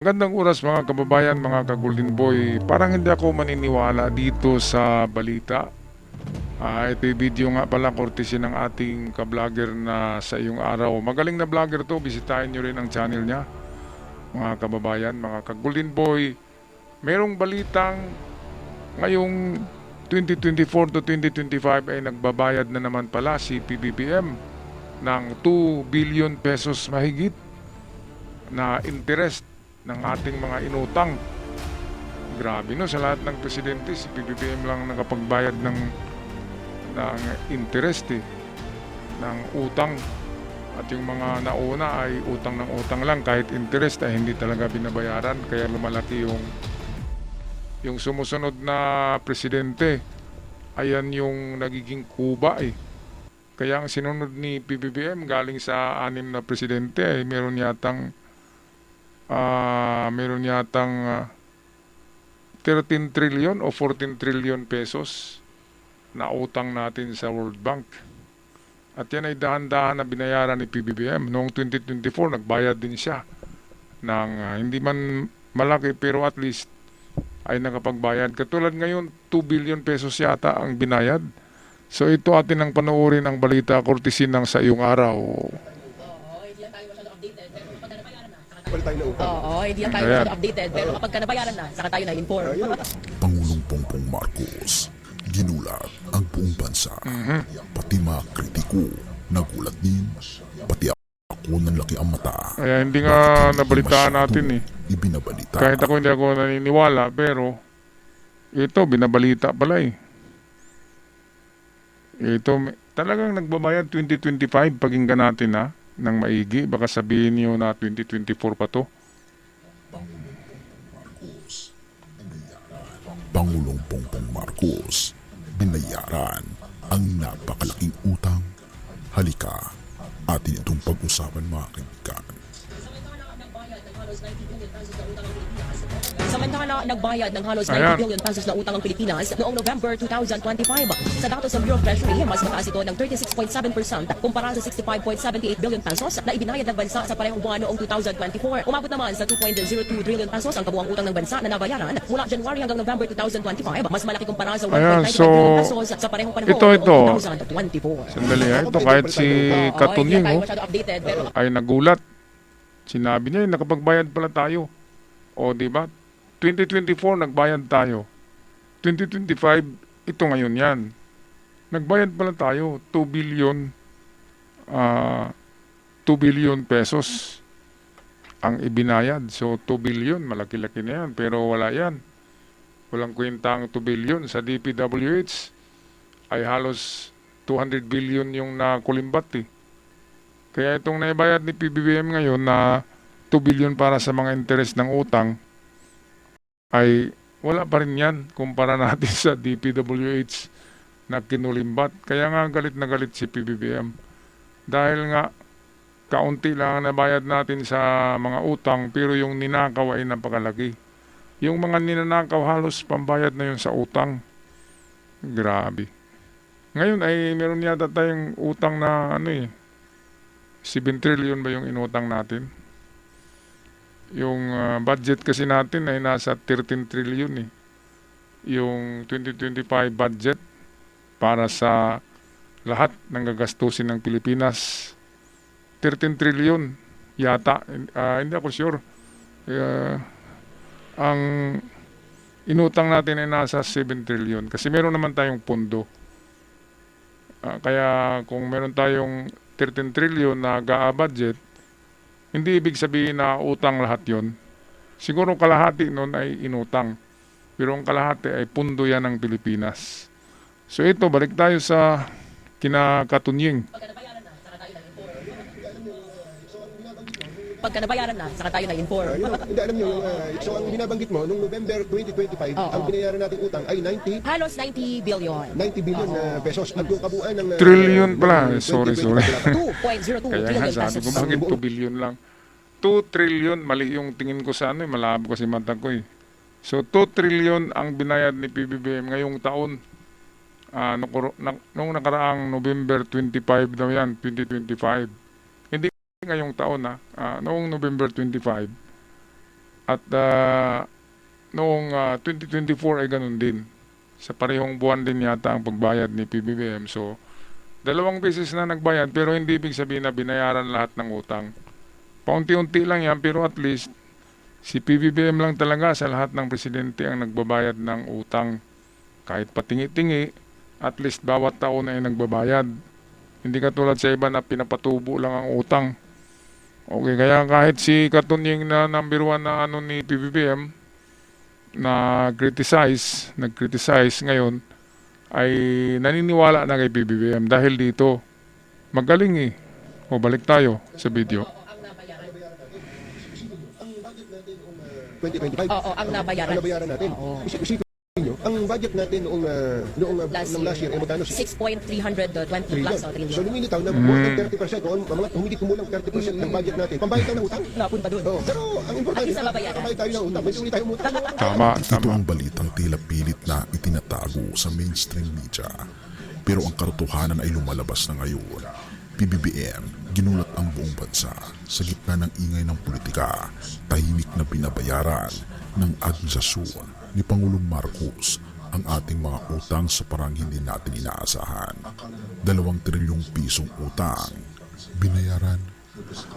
Magandang oras mga kababayan, mga ka-Golden Boy. Parang hindi ako maniniwala dito sa balita. Ito yung video nga pala, courtesy ng ating ka-vlogger na sa iyong araw. Magaling na vlogger to, bisitahin nyo rin ang channel niya. Mga kababayan, mga ka-Golden Boy, merong balitang ngayong 2024 to 2025 ay nagbabayad na naman pala si PBBM ng 2 billion pesos mahigit na interest ng ating mga inutang. Grabe no, sa lahat ng presidente, si PBBM lang nakapagbayad ng interest ng utang. At yung mga nauna ay utang ng utang lang, kahit interest ay hindi talaga binabayaran. Kaya lumalaki yung sumusunod na presidente. Ayan yung nagiging kuba eh. Kaya ang sinunod ni PBBM galing sa 6 na presidente ay meron yatang 13 trillion o 14 trillion pesos na utang natin sa World Bank. At yan ay dahan-dahan na binayaran ni PBBM. Noong 2024, nagbayad din siya ng hindi man malaki pero at least ay nakapagbayad. Katulad ngayon, 2 billion pesos yata ang binayad. So ito atin ang panoorin ang balita courtesy ng sa iyong araw. Hindi na tayo masyado updated. Pero kapag nabayaran na, saka tayo na-inform. Pangulong Bongbong Marcos, ginulat ang buong bansa. Pati mga kritiko, nagulat din. Pati ako nanlaki ang mata. Kaya hindi nga nabalitaan natin eh. Ibinabalita. Kahit ako hindi ako naniniwala, pero ito, binabalita pala eh. Ito, talagang nagbabayad 2025, pakinggan natin ha, ng maigi. Baka sabihin niyo na 2024 pa to. Pangulong Bongbong Marcos, binayaran ang napakalaking utang. Halika, atin itong pag-usapan mga kaibigan. Samantala, nagbayad ng halos 90 Ayan. billion pesos na utang ang Pilipinas noong November 2025. Sa datos ng Bureau of Treasury, mas mataas ito ng 36.7% kumpara sa 65.78 billion pesos na ibinayad ng bansa sa parehong buwan noong 2024. Umabot naman sa 2.02 trillion pesos ang kabuang utang ng bansa na nabayaran mula January hanggang November 2025. Mas malaki kumpara sa 1.95 Ayan, so, billion pesos sa parehong panahon ito. noong 2024. Sandali ha, ito kahit si Katunying Hindi tayo masyado updated, pero ay nagulat. Sinabi niya, nakapagbayad pala tayo. O, di ba? 2024, nagbayad tayo. 2025, ito ngayon yan. Nagbayad pala tayo, 2 billion pesos ang ibinayad. So, 2 billion, malaki-laki na yan. Pero wala yan. Walang kwenta ang 2 billion. Sa DPWH, ay halos 200 billion yung nakulimbat eh. Kaya itong naibayad ni PBBM ngayon na 2 billion para sa mga interest ng utang ay wala pa rin yan kumpara natin sa DPWH na kinulimbat. Kaya nga galit na galit si PBBM. Dahil nga kaunti lang ang nabayad natin sa mga utang pero yung ninakaw ay napakalaki. Yung mga ninanakaw halos pambayad na yun sa utang. Grabe. Ngayon ay meron yata tayong utang na 7 trillion ba yung inutang natin? Yung budget kasi natin ay nasa 13 trillion eh. Yung 2025 budget para sa lahat ng gagastusin ng Pilipinas. 13 trillion yata. Hindi ako sure. Ang inutang natin ay nasa 7 trillion. Kasi meron naman tayong pondo. Kaya kung meron tayong 13 trillion na budget, hindi ibig sabihin na utang lahat yon. Siguro kalahati nun ay inutang. Pero ang kalahati ay pundo yan ng Pilipinas. So ito, balik tayo sa kinakatunying. pagka nabayaran na, saka tayo na-inform. Hindi, alam nyo, so ang binabanggit mo, nung November 2025, ang binayaran nating utang ay Halos 90 billion. 90 billion pesos. At yung kabuuan ng... Trillion pala. Sorry. 2.02 Kaya trillion nga sabi pesos. ko, bakit 2 billion lang? 2 trillion, mali yung tingin ko sa malabo kasi mata ko eh. So 2 trillion ang binayad ni PBBM ngayong taon. Nung nakaraang November 25 daw yan, 2025. Hindi ngayong taon noong November 25. At noong 2024 ay ganun din. Sa parehong buwan din yata ang pagbayad ni PBBM. So, dalawang beses na nagbayad pero hindi ibig sabihin na binayaran lahat ng utang. Paunti-unti lang yan pero at least si PBBM lang talaga sa lahat ng presidente ang nagbabayad ng utang. Kahit patingi-tingi, at least bawat taon ay nagbabayad. Hindi katulad sa iba na pinapatubo lang ang utang. Okay, kaya kahit si Katunying na number 1 na ano ni PBBM na nag-criticize ngayon ay naniniwala na kay PBBM dahil dito magaling eh. O balik tayo sa video. 2025. Oo, ang nabayaran. Ang nabayaran natin. Oo. Isipin nyo, ang budget natin noong last year ay magkano? 6.320 plus o So trillion. lumilitaw na more than 30% o mga humigit kumulang 30% ng budget natin. Pambayad tayo ng utang. Napunta doon. Oo. Pero ang importante, At least nababayaran. pambayad tayo ng utang. May uli tayo umutang. Tama, Ito tama. ang balitang tila pilit na itinatago sa mainstream media. Pero ang katotohanan ay lumalabas na ngayon. PBBM, ginulat ang buong bansa sa gitna ng ingay ng politika, tahimik na binabayaran ng administrasyon ni Pangulong Marcos ang ating mga utang sa parang hindi natin inaasahan. 2 trilyong pisong utang binayaran.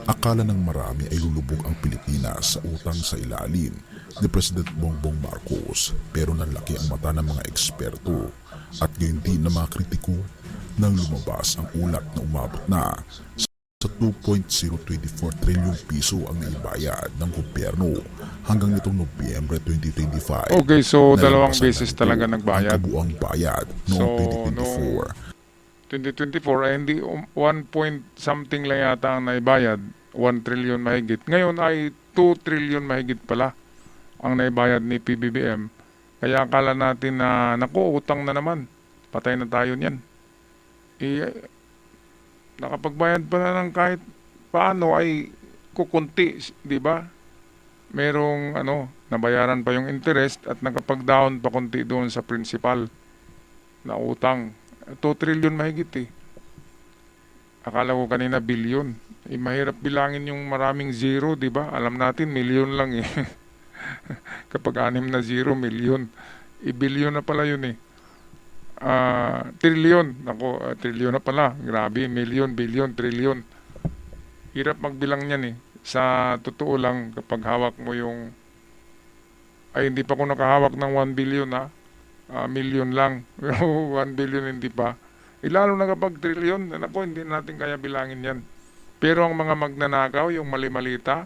Akala ng marami ay lulubog ang Pilipinas sa utang sa ilalim ni President Bongbong Marcos, pero nanlaki ang mata ng mga eksperto at gayon din ng mga kritiko nang lumabas ang ulat na umabot na sa 2.024 trilyong piso ang naibayad ng gobyerno hanggang nitong Nobyembre 2025. Okay, so dalawang Nalabasan beses na ito talaga ang nagbayad. kabuang bayad noong So, 2024. 2024 ay hindi 1 point something lang yata ang naibayad, 1 trillion mahigit. Ngayon ay 2 trillion mahigit pala ang naibayad ni PBBM. Kaya akala natin na naku, utang na naman, patay na tayo niyan. Nakapagbayad pa na ng kahit paano ay kukunti, di ba? Merong nabayaran pa yung interest at nakapag-down pa konti doon sa principal na utang. 2 trillion mahigit eh. Akala ko kanina billion. Mahirap bilangin yung maraming zero, di ba? Alam natin, milyon lang eh. Kapag 6 na zero, milyon. I-billion na pala yun eh. Trillion. Ako, trillion na pala. Grabe, million, billion, trillion. Hirap magbilang niyan eh. Sa totoo lang, kapag hawak mo yung... Ay, hindi pa ako nakahawak ng 1 billion ha. Million lang. 1 billion hindi pa. Lalo na kapag trillion, ako, hindi natin kaya bilangin yan. Pero ang mga magnanakaw, yung mali-malita,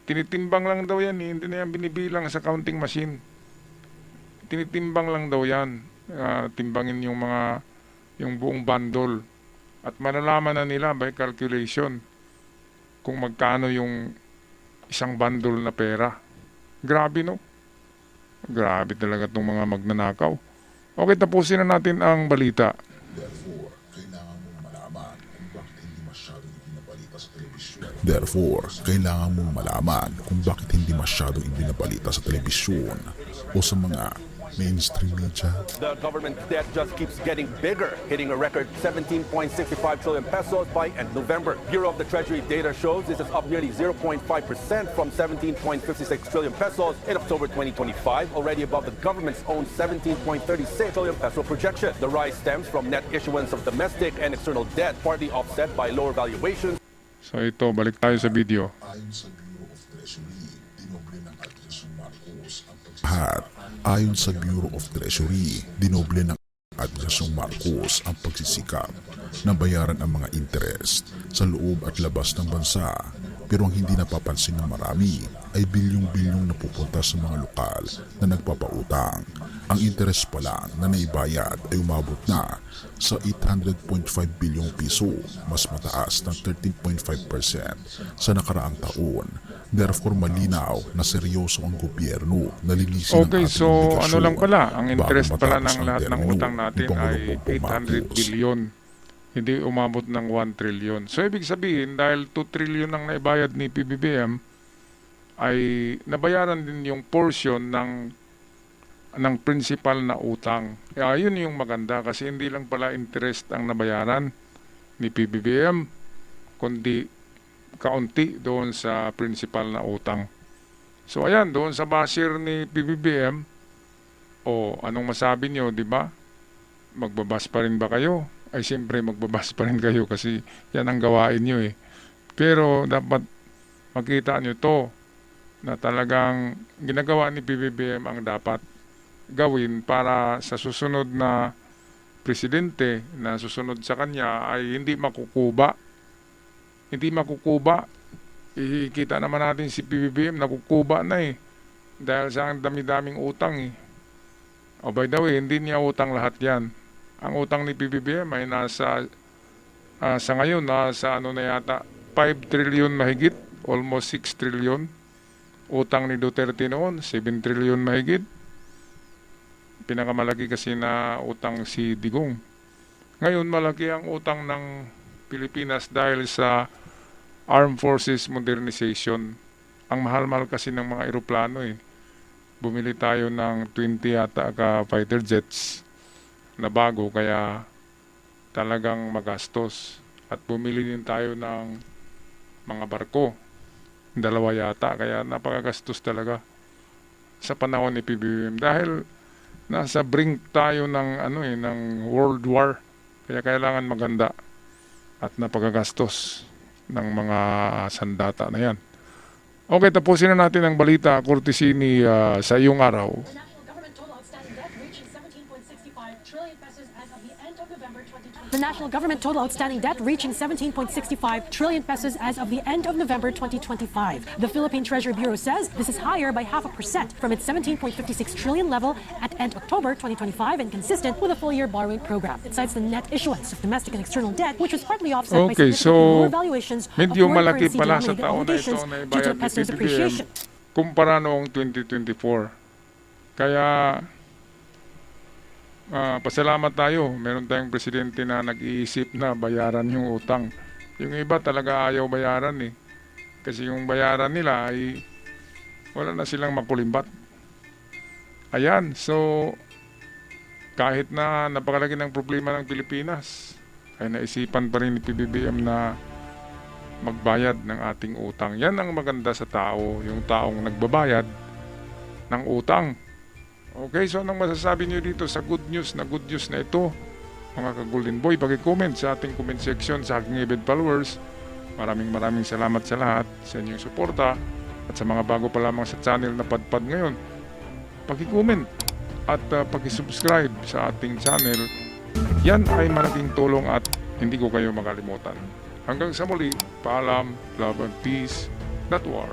tinitimbang lang daw yan eh. Hindi na yan binibilang sa counting machine. Tinitimbang lang daw yan. Timbangin yung buong bundle at malalaman na nila by calculation kung magkano yung isang bundle na pera. Grabe no? Grabe talaga itong mga magnanakaw. Okay, tapusin na natin ang balita. Therefore, kailangan mong malaman kung bakit hindi masyadong ibinabalita sa telebisyon o sa mga mainstream media. The government debt just keeps getting bigger, hitting a record 17.65 trillion pesos by end November. Bureau of the Treasury data shows this is up nearly 0.5% from 17.56 trillion pesos in October 2025, already above the government's own 17.36 trillion peso projection. The rise stems from net issuance of domestic and external debt, partly offset by lower valuations. So ito, balik tayo sa video. Ayon sa Bureau of Treasury, dinoble ng Administrasyong Marcos ang pagsisikap na bayaran ang mga interest sa loob at labas ng bansa. Pero ang hindi napapansin ng marami ay bilyong-bilyong na pupunta sa mga lokal na nagpapautang. Ang interest pa lang na naibayad ay umabot na sa 800.5 bilyong piso, mas mataas ng 13.5% sa nakaraang taon. Therefore, malinaw na seryoso ang gobyerno na linisin Okay, ang ating so obligasyon ano lang pala, ang bago interest pala matapos ng ang lahat ng termino utang ni natin Pangulong ay Bongbong 800 Marcos. billion. Hindi umabot ng 1 trillion. So ibig sabihin, dahil 2 trillion ang naibayad ni PBBM, ay nabayaran din yung portion ng principal na utang. Yun yung maganda kasi hindi lang pala interest ang nabayaran ni PBBM, kundi kaunti doon sa principal na utang. So ayan, doon sa basher ni PBBM, o anong masabi nyo, di ba? Magbabas pa rin ba kayo? Ay siyempre magbabas pa rin kayo kasi yan ang gawain nyo eh. Pero dapat makita nyo to na talagang ginagawa ni PBBM ang dapat gawin para sa susunod na presidente na susunod sa kanya ay hindi makukuba. Hindi makukuba. Ikita naman natin si PBBM nakukuba na eh. Dahil sa ang dami-daming utang eh. Oh, by the way, hindi niya utang lahat yan. Ang utang ni PBBM ay nasa, sa ngayon, nasa ano na yata, 5 trillion mahigit, almost 6 trillion. Utang ni Duterte noon, 7 trillion mahigit. Pinakamalaki kasi na utang si Digong. Ngayon, malaki ang utang ng Pilipinas dahil sa Armed Forces Modernization. Ang mahal-mahal kasi ng mga eroplano eh. Bumili tayo ng 20 yata ka fighter jets na bago kaya talagang magastos. At bumili din tayo ng mga barko. 2 yata kaya napakagastos talaga sa panahon ni PBBM dahil nasa brink tayo ng ng World War. Kaya kailangan maganda at napakagastos ng mga sandata na yan. Okay, tapusin na natin ang balita courtesy ni sa iyong araw. The national government total outstanding debt reaching 17.65 trillion pesos as of the end of November 2025. The Philippine Treasury Bureau says this is higher by 0.5% from its 17.56 trillion level at end October 2025 and consistent with a full-year borrowing program. It cites the net issuance of domestic and external debt, which was partly offset by Okay, significantly lower so valuations of medyo foreign malaki currency pala sa denominated taon na ito obligations na due to ibayad the ni peso's PBBM appreciation. kumpara noong 2024. Kaya pasalamat tayo. Meron tayong presidente na nag-iisip na bayaran yung utang. Yung iba talaga ayaw bayaran eh. Kasi yung bayaran nila ay wala na silang makulimbat. Ayan, so kahit na napakalaki ng problema ng Pilipinas, ay naisipan pa rin ni PBBM na magbayad ng ating utang. Yan ang maganda sa tao, yung taong nagbabayad ng utang. Okay, so anong masasabi niyo dito sa good news na ito? Mga ka-Golden Boy, pag-comment sa ating comment section sa aking Ibed followers. Maraming salamat sa lahat sa inyong suporta at sa mga bago pa lamang sa channel na Padpad ngayon. Pag-comment at pag-subscribe sa ating channel. Yan ay malaking tulong at hindi ko kayo makalimutan. Hanggang sa muli, paalam, love and peace, not war.